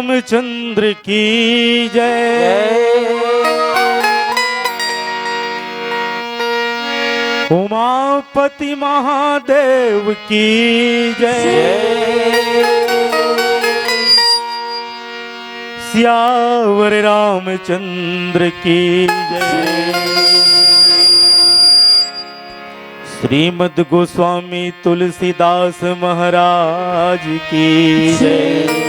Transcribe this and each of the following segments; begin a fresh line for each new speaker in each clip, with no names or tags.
रामचंद्र की जय। उमापति महादेव की जय। सियावर रामचंद्र की जय। श्रीमद् गोस्वामी तुलसीदास महाराज की जय।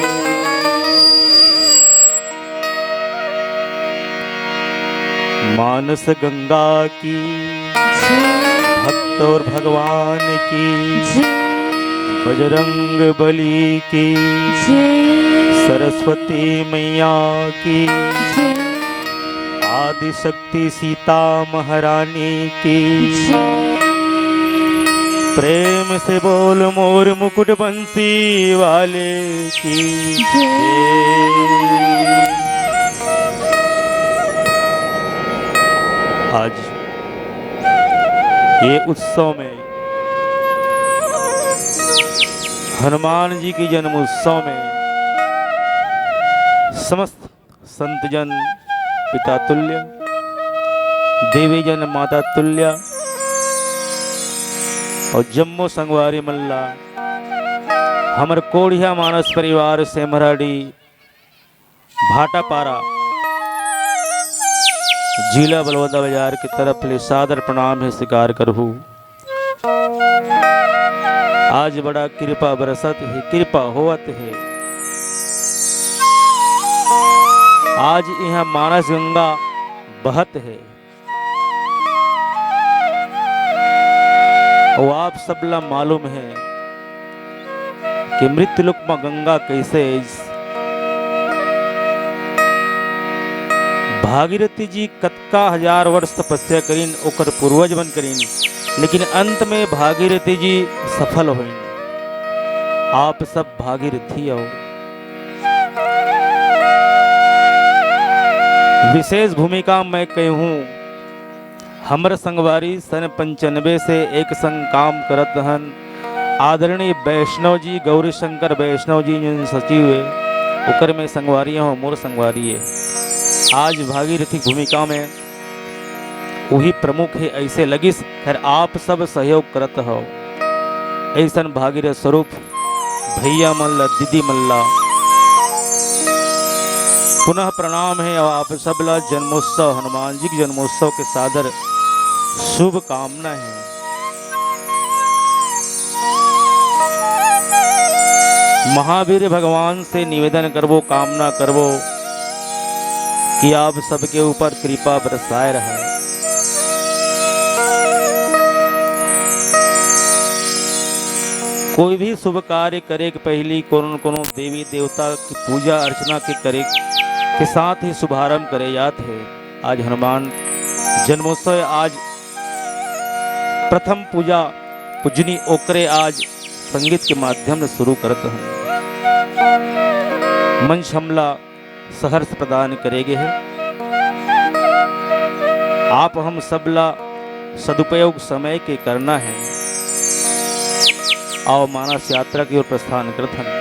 मानस गंगा की भक्त और भगवान की, बजरंग बली की, सरस्वती मैया की, आदि शक्ति सीता महारानी की। प्रेम से बोल मोर मुकुट बंसी वाले की जय। आज ये उत्सव में हनुमान जी की जन्म उत्सव में समस्त संतजन पिता तुल्य, देवी जन माता तुल्य और जम्मू संगवारी मल्ला हमर कोढ़िया मानस परिवार से मराठी भाटापारा जिला बलौदा बाजार की तरफ ले सादर प्रणाम है स्वीकार करहूँ। आज बड़ा कृपा बरसत है, कृपा होवत है। आज यहाँ मानस गंगा बहत है और आप सबला मालूम है कि मृत्युलोक में गंगा कैसे भागीरथी जी कतका हजार वर्ष तपस्या करीन ओकर पूर्वज बन करीन, लेकिन अंत में भागीरथी जी सफल होइन। आप सब भागीरथी हो। विशेष भूमिका मैं कहूँ, हमर संगवारी सन 95 से एक संग काम करत हन आदरणीय वैष्णव जी, गौरी शंकर वैष्णव जी सचिव है, ओकर में संगवारी हो, मोर संगवारी है। आज भागीरथी भूमिका में वही प्रमुख है, ऐसे लगिस खैर आप सब सहयोग करत हो। ऐसा भागीरथ स्वरूप भैया मल्ला, दीदी मल्ला पुनः प्रणाम है और आप सबला जन्मोत्सव, हनुमान जी के जन्मोत्सव के सादर शुभ कामना है। महावीर भगवान से निवेदन करबो, कामना करबो कि आप सबके ऊपर कृपा बरसाए रहा। कोई भी शुभ कार्य करे के पहली कोनो देवी देवता की पूजा अर्चना के करे के साथ ही शुभारंभ करे जात है। आज हनुमान जन्मोत्सव, आज प्रथम पूजा पूजनी ओकरे आज संगीत के माध्यम से शुरू करते हैं। मंच हमला सहर्ष प्रदान करेगे है। आप हम सबला सदुपयोग समय के करना है। आओ मानस यात्रा की ओर प्रस्थान करते हैं।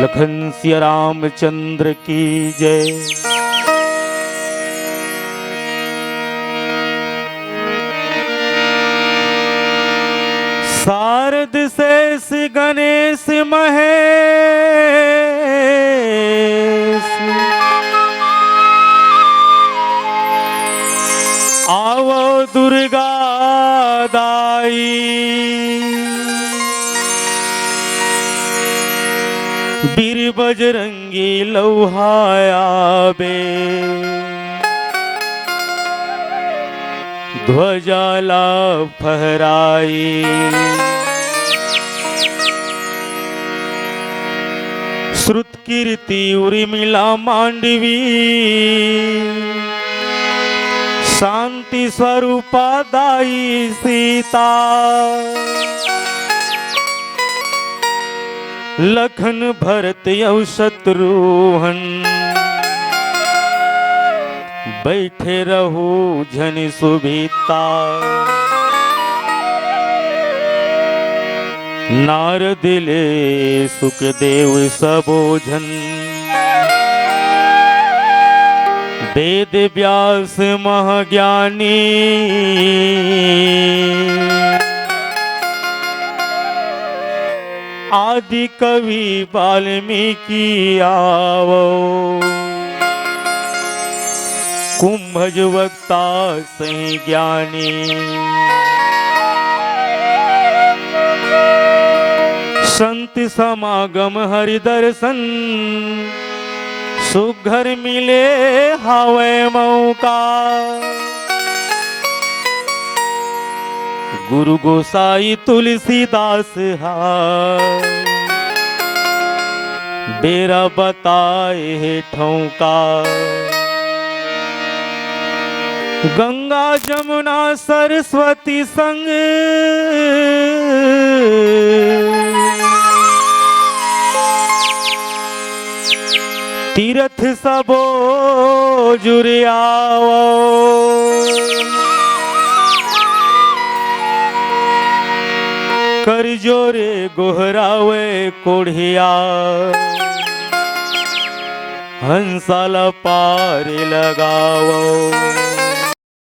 लखन सिया रामचंद्र की जय। शारद शेष गणेश महेश, आवो दुर्गा दाई, वीर बजरंगी लौहाया बे, ध्वजाला फहराई। श्रुत कीर्ति उर्मिला मांडवी, शांति स्वरूपा दाई सीता, लखन भरत यौ शत्रुघ्न, बैठे रहू झनि सुभीता। नारद ले सुखदेव सबोझन, वेद व्यास महाज्ञानी, आदि कवि वाल्मीकि आवो, कुंभज वक्ता सही ज्ञानी। संत समागम हरि दर्शन, सुघर मिले हावे मौका। गुरु गोसाई तुलसीदास हाय, बेरा बताए ठौका। गंगा जमुना सरस्वती संग, तीर्थ सबो जुरियाओ। कर जोरे गोहरावे कोढ़िया, हंसाला पार लगाओ।